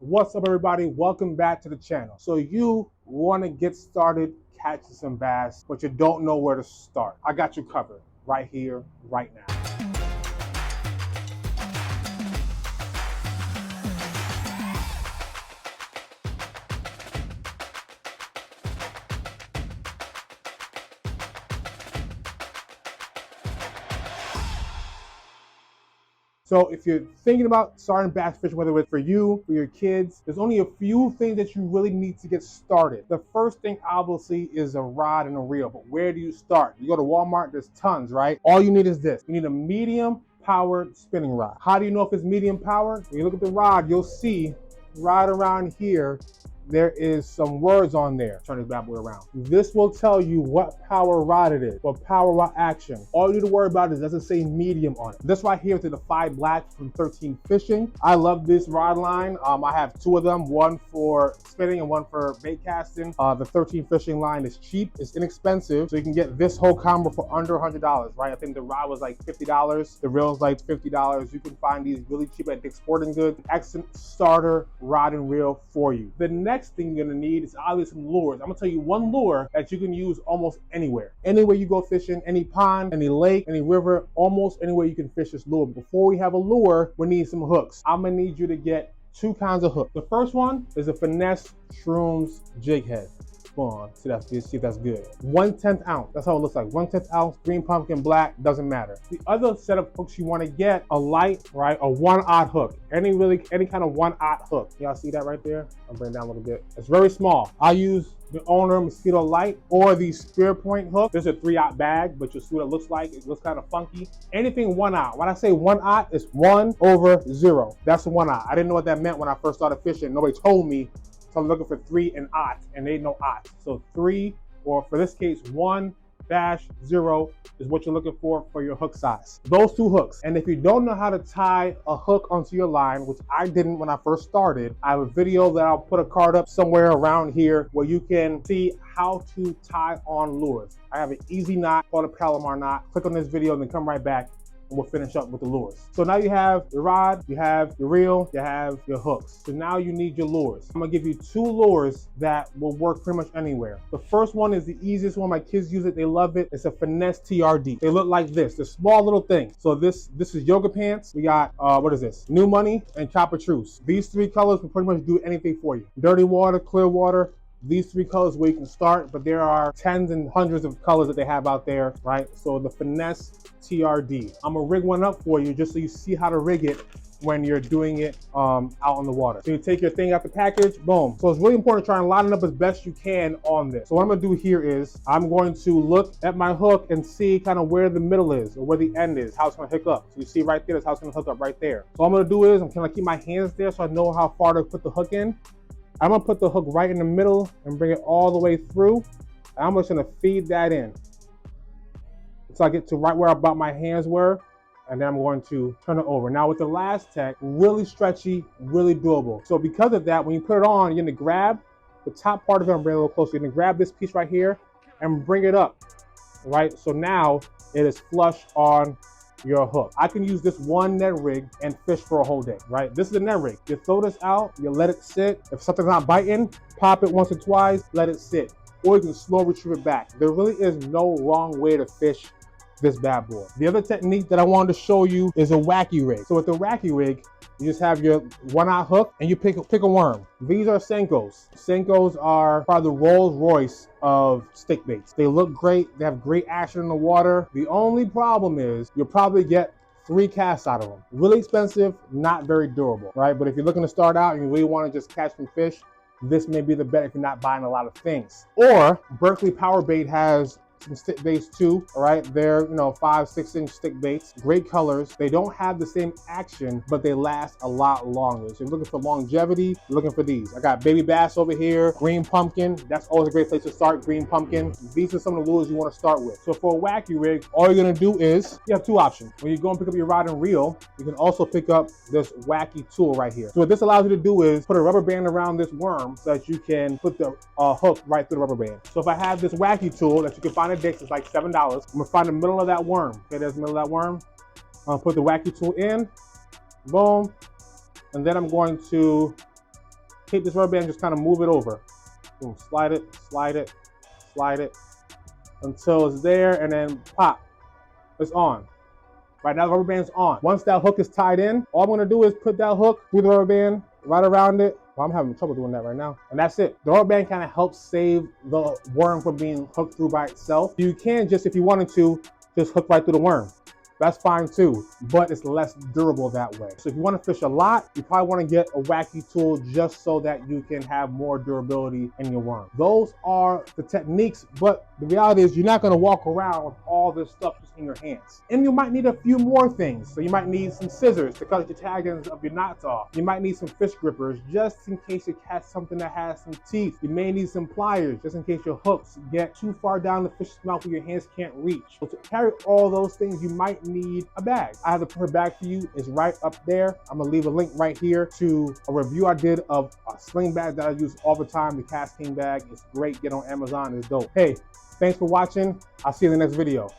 What's up, everybody? Welcome back to the channel. So you want to get started catching some bass, but you don't know where to start. I got you covered right here, right now. So if you're thinking about starting bass fishing, whether it's for you, for your kids, there's only a few things that you really need to get started. The first thing obviously is a rod and a reel, but where do you start? You go to Walmart, there's tons, right? All you need is this. You need a medium powered spinning rod. How do you know if it's medium powered? When you look at the rod, you'll see right around here, there is some words on there. Turn this bad boy around. This will tell you what power rod it is, what power rod action. All you need to worry about is it doesn't say medium on it. This right here is the Defy Black from 13 Fishing. I love this rod line. I have two of them, one for spinning and one for bait casting. The 13 Fishing line is cheap, it's inexpensive, so you can get this whole combo for under $100, right? I think the rod was like $50, the reel is like $50. You can find these really cheap at Dick's Sporting Goods. Excellent starter rod and reel for you. The next thing you're gonna need is obviously some lures. I'm gonna tell you one lure that you can use almost anywhere. Anywhere you go fishing, any pond, any lake, any river, almost anywhere you can fish this lure. Before we have a lure, we need some hooks. I'm gonna need you to get two kinds of hooks. The first one is a Finesse Shrooms jig head. Go on, see if that's good. 1/10 ounce, that's how it looks like. 1/10 ounce, green pumpkin, black, doesn't matter. The other set of hooks you want to get, a light, right, a 1/0 hook. Any kind of 1/0 hook. Y'all see that right there? I'll bring it down a little bit. It's very small. I use the Owner Mosquito Light or the Spear Point hook. There's a 3/0 bag, but you'll see what it looks like. It looks kind of funky. Anything 1/0. When I say 1/0, it's 1/0. That's a 1/0. I didn't know what that meant when I first started fishing. Nobody told me. So I'm looking for 3 and 0, and they ain't no 0. So 3, or for this case, 1-0 is what you're looking for your hook size. Those two hooks. And if you don't know how to tie a hook onto your line, which I didn't when I first started, I have a video that I'll put a card up somewhere around here where you can see how to tie on lures. I have an easy knot called a Palomar knot. Click on this video and then come right back, and we'll finish up with the lures. So now you have your rod, you have your reel, you have your hooks. So now you need your lures. I'm gonna give you two lures that will work pretty much anywhere. The first one is the easiest one. My kids use it, they love it. It's a Finesse TRD. They look like this. They're small little things. So this is yoga pants. We got, what is this? New Money and Copper Truce. These three colors will pretty much do anything for you. Dirty water, clear water. These three colors where you can start, but there are tens and hundreds of colors that they have out there, right? So the Finesse TRD. I'm gonna rig one up for you just so you see how to rig it when you're doing it out on the water. So you take your thing out the package, boom. So it's really important to try and line it up as best you can on this. So what I'm gonna do here is I'm going to look at my hook and see kind of where the middle is or where the end is, how it's gonna hook up. So you see right there, that's how it's gonna hook up right there. So what I'm gonna do is I'm gonna keep my hands there so I know how far to put the hook in. I'm gonna put the hook right in the middle and bring it all the way through. I'm just gonna feed that in. So I get to right where about my hands were, and then I'm going to turn it over. Now with the last tech, really stretchy, really doable. So because of that, when you put it on, you're gonna grab the top part of it and bring it a little closer. You're gonna grab this piece right here and bring it up, right? So now it is flush on your hook. I can use this one net rig and fish for a whole day, right? This is a net rig. You throw this out, you let it sit. If something's not biting, pop it once or twice, let it sit. Or you can slow retrieve it back. There really is no wrong way to fish this bad boy. The other technique that I wanted to show you is a Wacky Rig. So with the Wacky Rig, you just have your 1/0 hook and you pick a worm. These are Senkos. Senkos are probably the Rolls Royce of stick baits. They look great, they have great action in the water. The only problem is you'll probably get 3 casts out of them. Really expensive, not very durable, right? But if you're looking to start out and you really want to just catch some fish, this may be the bet if you're not buying a lot of things. Or Berkeley Power Bait has some stick baits too, all right? They're, 5, 6-inch stick baits, great colors. They don't have the same action, but they last a lot longer. So if you're looking for longevity, you're looking for these. I got baby bass over here, green pumpkin. That's always a great place to start, green pumpkin. These are some of the lures you want to start with. So for a Wacky Rig, all you're gonna do is, you have two options. When you go and pick up your rod and reel, you can also pick up this Wacky tool right here. So what this allows you to do is put a rubber band around this worm so that you can put the hook right through the rubber band. So if I have this Wacky tool that you can find at Dick's, it's like $7. I'm gonna find the middle of that worm. Okay, there's the middle of that worm. I'm gonna put the Wacky tool in, boom, and then I'm going to Take this rubber band, just kind of move it over. Boom, slide it, slide it, slide it until it's there, and then pop. It's on. Right now, the rubber band's on. Once that hook is tied in, all I'm gonna do is put that hook through the rubber band, right around it. Well, I'm having trouble doing that right now. And that's it. The rubber band kind of helps save the worm from being hooked through by itself. You can just, if you wanted to, just hook right through the worm. That's fine too, but it's less durable that way. So if you want to fish a lot, you probably want to get a wacky tool just so that you can have more durability in your worm. Those are the techniques, but the reality is you're not going to walk around with all this stuff just in your hands. And you might need a few more things. So you might need some scissors to cut your tag ends of your knots off. You might need some fish grippers just in case you catch something that has some teeth. You may need some pliers just in case your hooks get too far down the fish's mouth where your hands can't reach. So to carry all those things, you might need a bag. I have the perfect bag for you. It's right up there. I'm gonna leave a link right here to a review I did of a sling bag that I use all the time, the Cast King bag. It's great. Get on Amazon. It's dope. Hey, thanks for watching. I'll see you in the next video.